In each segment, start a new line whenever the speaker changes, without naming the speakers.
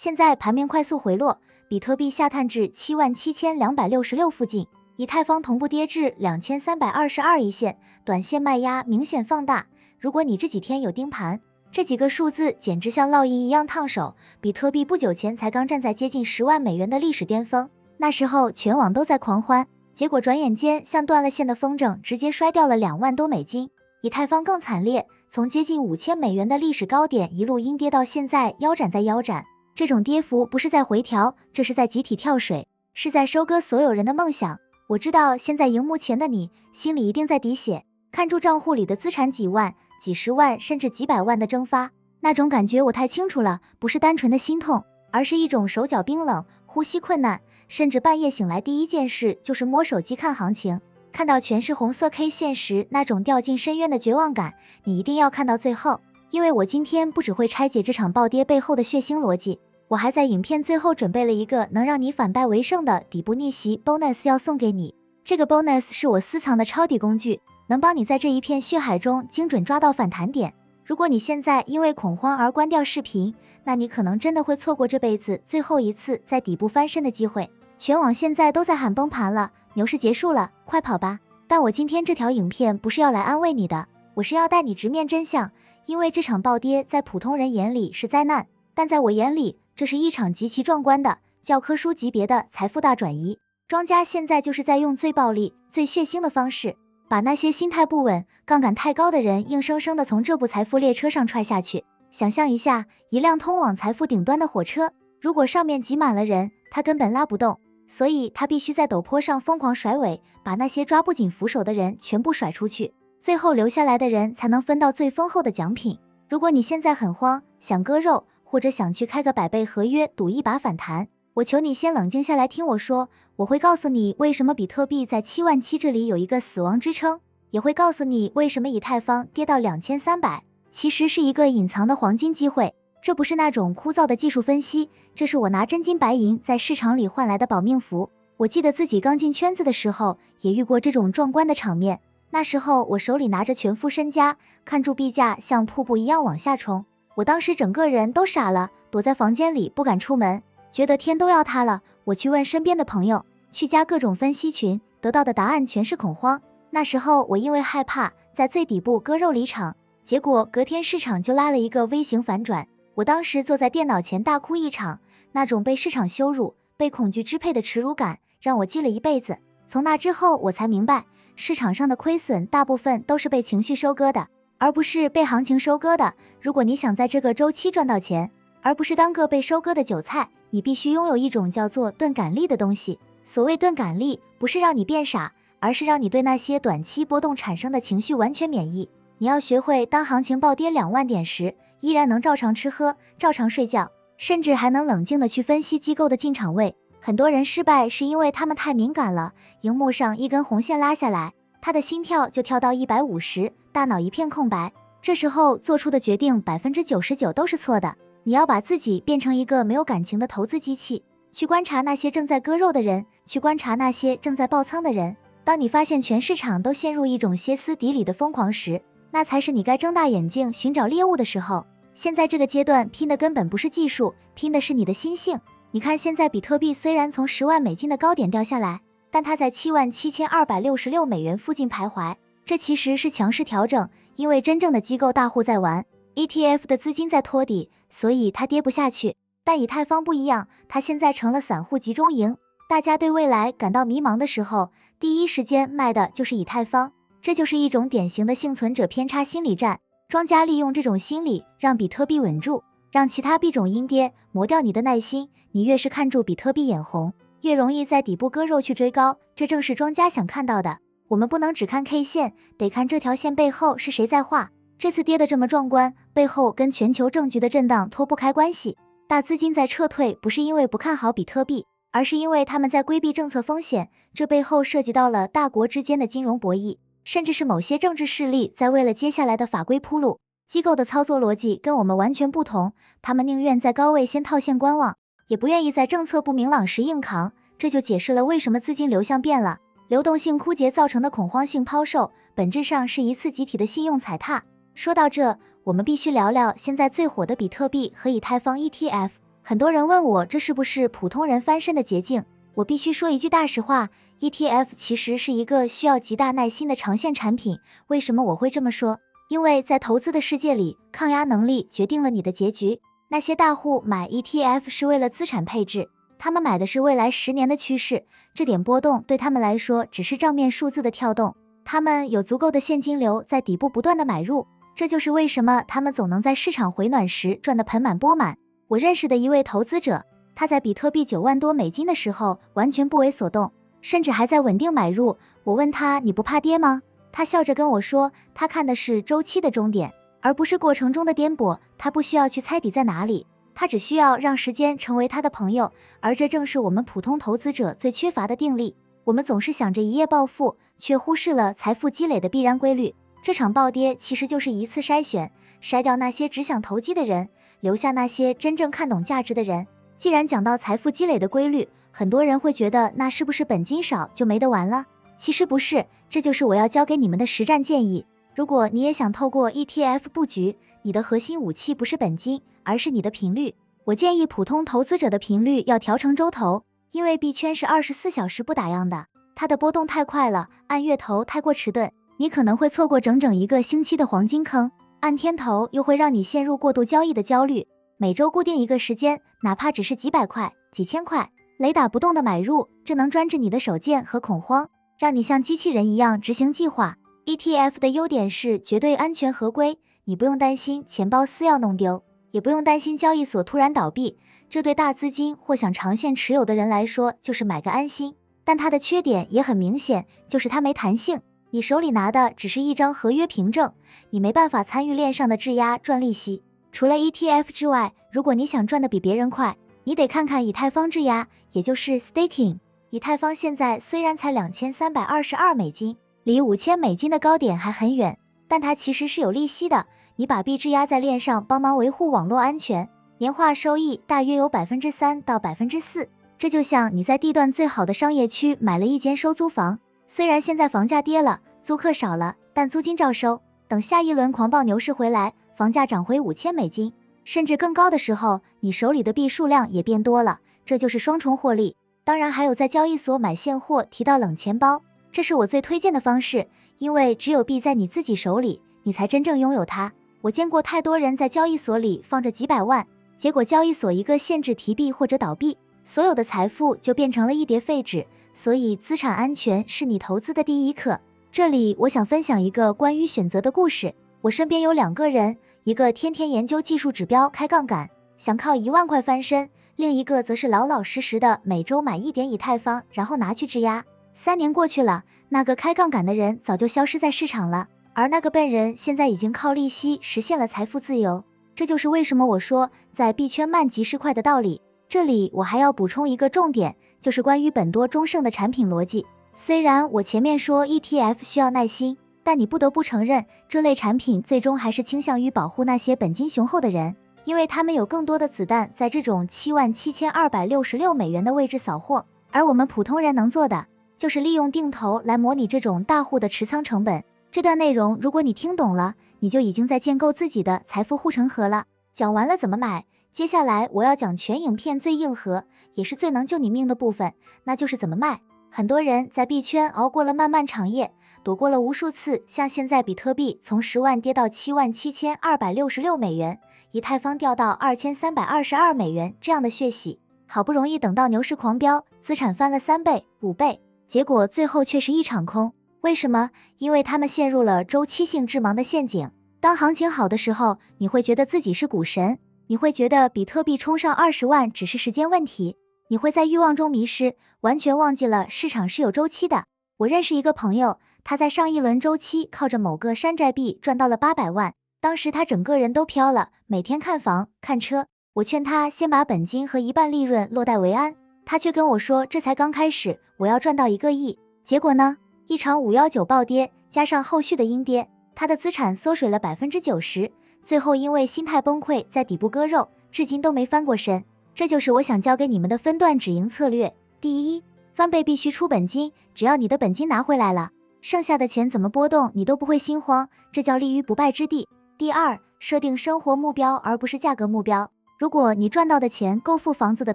现在盘面快速回落，比特币下探至77266附近，以太坊同步跌至2322一线，短线卖压明显放大。如果你这几天有盯盘，这几个数字简直像烙印一样烫手。比特币不久前才刚站在接近10万美元的历史巅峰，那时候全网都在狂欢，结果转眼间像断了线的风筝，直接摔掉了2万多美金。以太坊更惨烈，从接近5000美元的历史高点一路阴跌到现在腰斩再腰斩。这种跌幅不是在回调，这是在集体跳水，是在收割所有人的梦想。我知道现在荧幕前的你心里一定在滴血，看住账户里的资产几万、几十万甚至几百万的蒸发，那种感觉我太清楚了，不是单纯的心痛，而是一种手脚冰冷、呼吸困难，甚至半夜醒来第一件事就是摸手机看行情，看到全是红色 K 线时那种掉进深渊的绝望感，你一定要看到最后，因为我今天不只会拆解这场暴跌背后的血腥逻辑，我还在影片最后准备了一个能让你反败为胜的底部逆袭 bonus 要送给你。这个 bonus 是我私藏的抄底工具，能帮你在这一片血海中精准抓到反弹点。如果你现在因为恐慌而关掉视频，那你可能真的会错过这辈子最后一次在底部翻身的机会。全网现在都在喊崩盘了，牛市结束了，快跑吧！但我今天这条影片不是要来安慰你的，我是要带你直面真相，因为这场暴跌在普通人眼里是灾难，但在我眼里，这是一场极其壮观的教科书级别的财富大转移。庄家现在就是在用最暴力、最血腥的方式，把那些心态不稳、杠杆太高的人硬生生的从这部财富列车上踹下去。想象一下，一辆通往财富顶端的火车，如果上面挤满了人，它根本拉不动，所以它必须在陡坡上疯狂甩尾，把那些抓不紧扶手的人全部甩出去，最后留下来的人才能分到最丰厚的奖品。如果你现在很慌，想割肉，或者想去开个100倍合约赌一把反弹，我求你先冷静下来听我说，我会告诉你为什么比特币在77000这里有一个死亡支撑，也会告诉你为什么以太坊跌到2300其实是一个隐藏的黄金机会。这不是那种枯燥的技术分析，这是我拿真金白银在市场里换来的保命符。我记得自己刚进圈子的时候也遇过这种壮观的场面，那时候我手里拿着全副身家，看住币价像瀑布一样往下冲，我当时整个人都傻了，躲在房间里不敢出门，觉得天都要塌了。我去问身边的朋友，去加各种分析群，得到的答案全是恐慌。那时候我因为害怕，在最底部割肉离场，结果隔天市场就拉了一个 V 型反转，我当时坐在电脑前大哭一场，那种被市场羞辱、被恐惧支配的耻辱感，让我记了一辈子。从那之后我才明白，市场上的亏损大部分都是被情绪收割的，而不是被行情收割的。如果你想在这个周期赚到钱，而不是当个被收割的韭菜，你必须拥有一种叫做钝感力的东西。所谓钝感力，不是让你变傻，而是让你对那些短期波动产生的情绪完全免疫。你要学会当行情暴跌2万点时，依然能照常吃喝，照常睡觉，甚至还能冷静的去分析机构的进场位。很多人失败是因为他们太敏感了，荧幕上一根红线拉下来，他的心跳就跳到150，大脑一片空白，这时候做出的决定99%都是错的。你要把自己变成一个没有感情的投资机器，去观察那些正在割肉的人，去观察那些正在爆仓的人。当你发现全市场都陷入一种歇斯底里的疯狂时，那才是你该睁大眼睛寻找猎物的时候。现在这个阶段拼的根本不是技术，拼的是你的心性。你看现在比特币虽然从10万美金的高点掉下来，但它在77266美元附近徘徊，这其实是强势调整，因为真正的机构大户在玩， ETF 的资金在托底，所以它跌不下去。但以太坊不一样，它现在成了散户集中营，大家对未来感到迷茫的时候，第一时间卖的就是以太坊，这就是一种典型的幸存者偏差心理战。庄家利用这种心理让比特币稳住，让其他币种阴跌，磨掉你的耐心。你越是看住比特币眼红，越容易在底部割肉去追高，这正是庄家想看到的。我们不能只看 K 线，得看这条线背后是谁在画。这次跌得这么壮观，背后跟全球政局的震荡脱不开关系。大资金在撤退，不是因为不看好比特币，而是因为他们在规避政策风险，这背后涉及到了大国之间的金融博弈，甚至是某些政治势力在为了接下来的法规铺路。机构的操作逻辑跟我们完全不同，他们宁愿在高位先套现观望，也不愿意在政策不明朗时硬扛，这就解释了为什么资金流向变了。流动性枯竭造成的恐慌性抛售，本质上是一次集体的信用踩踏。说到这，我们必须聊聊现在最火的比特币和以太坊 ETF。很多人问我这是不是普通人翻身的捷径，我必须说一句大实话， ETF 其实是一个需要极大耐心的长线产品。为什么我会这么说？因为在投资的世界里，抗压能力决定了你的结局。那些大户买 ETF 是为了资产配置，他们买的是未来10年的趋势，这点波动对他们来说只是账面数字的跳动，他们有足够的现金流在底部不断的买入，这就是为什么他们总能在市场回暖时赚得盆满钵满。我认识的一位投资者，他在比特币9万多美金的时候完全不为所动，甚至还在稳定买入。我问他，你不怕跌吗？他笑着跟我说，他看的是周期的终点，而不是过程中的颠簸，他不需要去猜底在哪里，他只需要让时间成为他的朋友，而这正是我们普通投资者最缺乏的定力。我们总是想着一夜暴富，却忽视了财富积累的必然规律。这场暴跌其实就是一次筛选，筛掉那些只想投机的人，留下那些真正看懂价值的人。既然讲到财富积累的规律，很多人会觉得那是不是本金少就没得玩了？其实不是，这就是我要教给你们的实战建议。如果你也想透过 ETF 布局，你的核心武器不是本金，而是你的频率。我建议普通投资者的频率要调成周投，因为币圈是24小时不打烊的，它的波动太快了，按月投太过迟钝，你可能会错过整整1个星期的黄金坑，按天投又会让你陷入过度交易的焦虑。每周固定一个时间，哪怕只是几百块、几千块，雷打不动的买入，这能专治你的手贱和恐慌，让你像机器人一样执行计划。ETF 的优点是绝对安全合规，你不用担心钱包私钥弄丢，也不用担心交易所突然倒闭，这对大资金或想长线持有的人来说就是买个安心。但它的缺点也很明显，就是它没弹性，你手里拿的只是一张合约凭证，你没办法参与链上的质押赚利息。除了 ETF 之外，如果你想赚的比别人快，你得看看以太坊质押，也就是 staking。 以太坊现在虽然才2322美金，离5000美金的高点还很远，但它其实是有利息的，你把币质押在链上，帮忙维护网络安全，年化收益大约有 3%到 4%， 这就像你在地段最好的商业区买了一间收租房，虽然现在房价跌了，租客少了，但租金照收，等下一轮狂暴牛市回来，房价涨回5000美金，甚至更高的时候，你手里的币数量也变多了，这就是双重获利。当然还有在交易所买现货提到冷钱包，这是我最推荐的方式，因为只有币在你自己手里，你才真正拥有它。我见过太多人在交易所里放着几百万，结果交易所一个限制提币或者倒闭，所有的财富就变成了一叠废纸。所以资产安全是你投资的第一课。这里我想分享一个关于选择的故事。我身边有2个人，一个天天研究技术指标开杠杆，想靠1万块翻身，另一个则是老老实实的每周买1点以太坊，然后拿去质押。3年过去了，那个开杠杆的人早就消失在市场了，而那个笨人现在已经靠利息实现了财富自由。这就是为什么我说在币圈慢即是快的道理。这里我还要补充一个重点，就是关于本多中胜的产品逻辑。虽然我前面说 ETF 需要耐心，但你不得不承认，这类产品最终还是倾向于保护那些本金雄厚的人，因为他们有更多的子弹在这种77266美元的位置扫货，而我们普通人能做的，就是利用定投来模拟这种大户的持仓成本。这段内容如果你听懂了，你就已经在建构自己的财富护城河了。讲完了怎么买，接下来我要讲全影片最硬核，也是最能救你命的部分，那就是怎么卖。很多人在币圈熬过了漫漫长夜，躲过了无数次像现在比特币从10万跌到77266美元，以太坊掉到2322美元这样的血洗，好不容易等到牛市狂飙，资产翻了3倍、5倍，结果最后却是一场空。为什么？因为他们陷入了周期性致盲的陷阱。当行情好的时候，你会觉得自己是股神，你会觉得比特币冲上20万只是时间问题，你会在欲望中迷失，完全忘记了市场是有周期的。我认识一个朋友，他在上一轮周期靠着某个山寨币赚到了800万，当时他整个人都飘了，每天看房看车。我劝他先把本金和1半利润落袋为安，他却跟我说这才刚开始，我要赚到1个亿。结果呢，一场519暴跌加上后续的阴跌，他的资产缩水了 90%， 最后因为心态崩溃在底部割肉，至今都没翻过身。这就是我想教给你们的分段止盈策略。第一，翻倍必须出本金，只要你的本金拿回来了，剩下的钱怎么波动你都不会心慌，这叫立于不败之地。第二，设定生活目标而不是价格目标。如果你赚到的钱够付房子的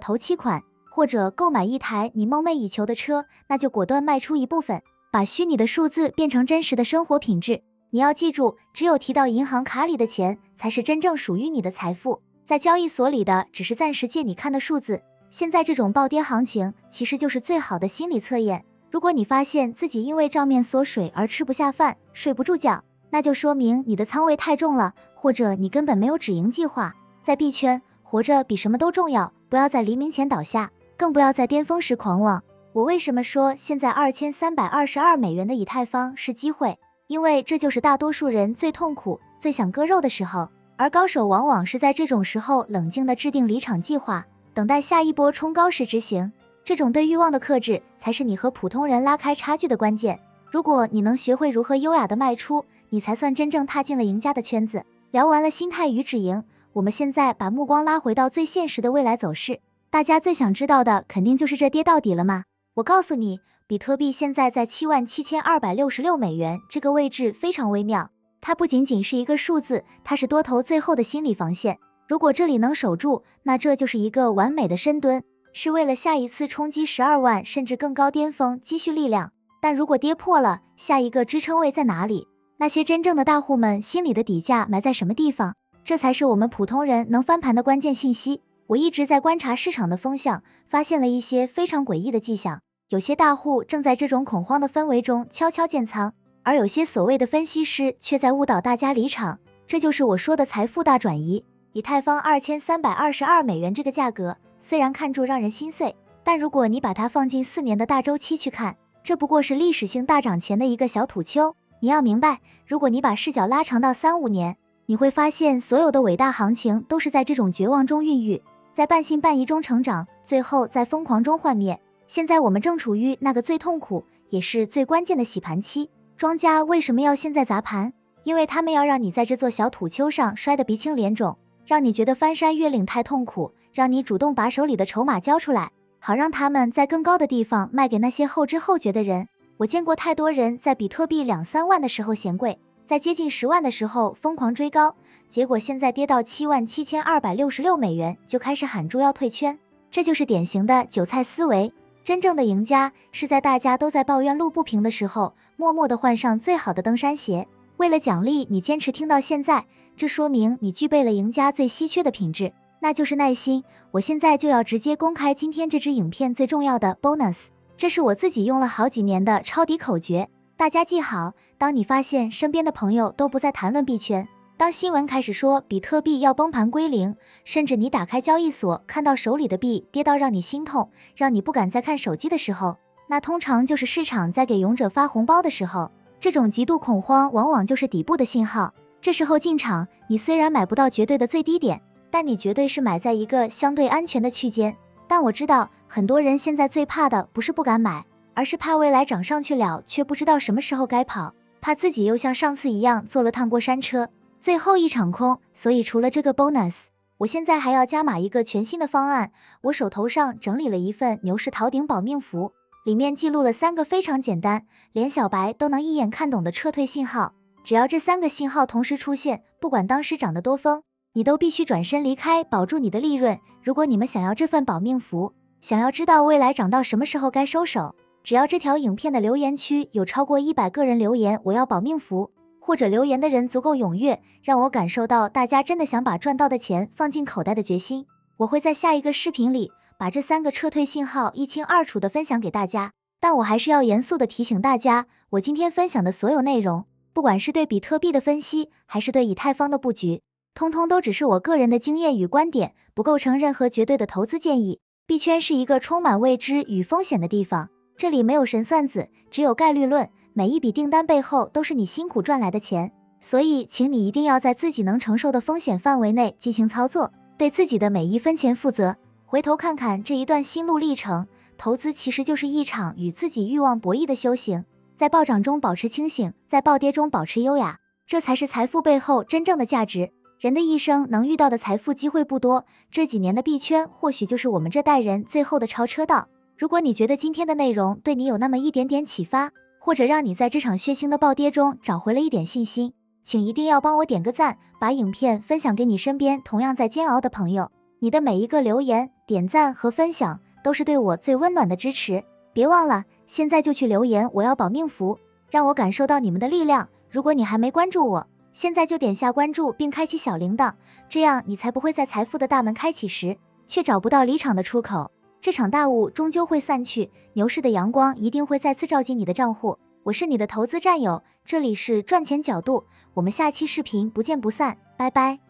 头期款，或者购买一台你梦寐以求的车，那就果断卖出一部分，把虚拟的数字变成真实的生活品质。你要记住，只有提到银行卡里的钱，才是真正属于你的财富，在交易所里的只是暂时借你看的数字。现在这种暴跌行情，其实就是最好的心理测验。如果你发现自己因为账面缩水而吃不下饭，睡不住觉，那就说明你的仓位太重了，或者你根本没有止盈计划。在币圈，活着比什么都重要，不要在黎明前倒下，更不要在巅峰时狂妄。我为什么说现在$2322的以太坊是机会？因为这就是大多数人最痛苦、最想割肉的时候，而高手往往是在这种时候冷静地制定离场计划，等待下一波冲高时执行。这种对欲望的克制，才是你和普通人拉开差距的关键。如果你能学会如何优雅的卖出，你才算真正踏进了赢家的圈子。聊完了心态与止盈，我们现在把目光拉回到最现实的未来走势。大家最想知道的肯定就是这跌到底了吗？我告诉你，比特币现在在$77,266这个位置非常微妙，它不仅仅是一个数字，它是多头最后的心理防线。如果这里能守住，那这就是一个完美的深蹲，是为了下一次冲击12万甚至更高巅峰积蓄力量。但如果跌破了，下一个支撑位在哪里？那些真正的大户们心里的底价埋在什么地方？这才是我们普通人能翻盘的关键信息。我一直在观察市场的风向，发现了一些非常诡异的迹象。有些大户正在这种恐慌的氛围中悄悄建仓，而有些所谓的分析师却在误导大家离场。这就是我说的财富大转移。以太坊$2322这个价格，虽然看着让人心碎，但如果你把它放进4年的大周期去看，这不过是历史性大涨前的一个小土丘。你要明白，如果你把视角拉长到3-5年，你会发现所有的伟大行情都是在这种绝望中孕育，在半信半疑中成长，最后在疯狂中幻灭。现在我们正处于那个最痛苦也是最关键的洗盘期。庄家为什么要现在砸盘？因为他们要让你在这座小土丘上摔得鼻青脸肿，让你觉得翻山越岭太痛苦，让你主动把手里的筹码交出来，好让他们在更高的地方卖给那些后知后觉的人。我见过太多人在比特币2-3万的时候嫌贵，在接近10万的时候疯狂追高，结果现在跌到$77,266就开始喊住要退圈。这就是典型的韭菜思维。真正的赢家是在大家都在抱怨路不平的时候，默默地换上最好的登山鞋。为了奖励你坚持听到现在，这说明你具备了赢家最稀缺的品质，那就是耐心。我现在就要直接公开今天这支影片最重要的 bonus， 这是我自己用了好几年的抄底口诀，大家记好。当你发现身边的朋友都不再谈论币圈，当新闻开始说比特币要崩盘归零，甚至你打开交易所看到手里的币跌到让你心痛，让你不敢再看手机的时候，那通常就是市场在给勇者发红包的时候。这种极度恐慌往往就是底部的信号，这时候进场，你虽然买不到绝对的最低点，但你绝对是买在一个相对安全的区间。但我知道很多人现在最怕的不是不敢买，而是怕未来涨上去了却不知道什么时候该跑，怕自己又像上次一样坐了趟过山车，最后一场空。所以除了这个 bonus， 我现在还要加码一个全新的方案。我手头上整理了一份牛市逃顶保命符，里面记录了3个非常简单，连小白都能一眼看懂的撤退信号。只要这3个信号同时出现，不管当时涨得多疯，你都必须转身离开，保住你的利润。如果你们想要这份保命符，想要知道未来涨到什么时候该收手，只要这条影片的留言区有超过100个人留言我要保命符，或者留言的人足够踊跃，让我感受到大家真的想把赚到的钱放进口袋的决心，我会在下一个视频里把这3个撤退信号一清二楚的分享给大家。但我还是要严肃的提醒大家，我今天分享的所有内容，不管是对比特币的分析，还是对以太坊的布局，通通都只是我个人的经验与观点，不构成任何绝对的投资建议。币圈是一个充满未知与风险的地方，这里没有神算子，只有概率论，每一笔订单背后都是你辛苦赚来的钱，所以请你一定要在自己能承受的风险范围内进行操作，对自己的每一分钱负责。回头看看这一段心路历程，投资其实就是一场与自己欲望博弈的修行，在暴涨中保持清醒，在暴跌中保持优雅，这才是财富背后真正的价值。人的一生能遇到的财富机会不多，这几年的币圈或许就是我们这代人最后的超车道。如果你觉得今天的内容对你有那么一点点启发，或者让你在这场血腥的暴跌中找回了一点信心，请一定要帮我点个赞，把影片分享给你身边同样在煎熬的朋友。你的每一个留言、点赞和分享都是对我最温暖的支持。别忘了，现在就去留言我要保命符，让我感受到你们的力量。如果你还没关注我，现在就点下关注并开启小铃铛，这样你才不会在财富的大门开启时，却找不到离场的出口。这场大雾终究会散去，牛市的阳光一定会再次照进你的账户。我是你的投资战友，这里是赚钱角度，我们下期视频不见不散，拜拜。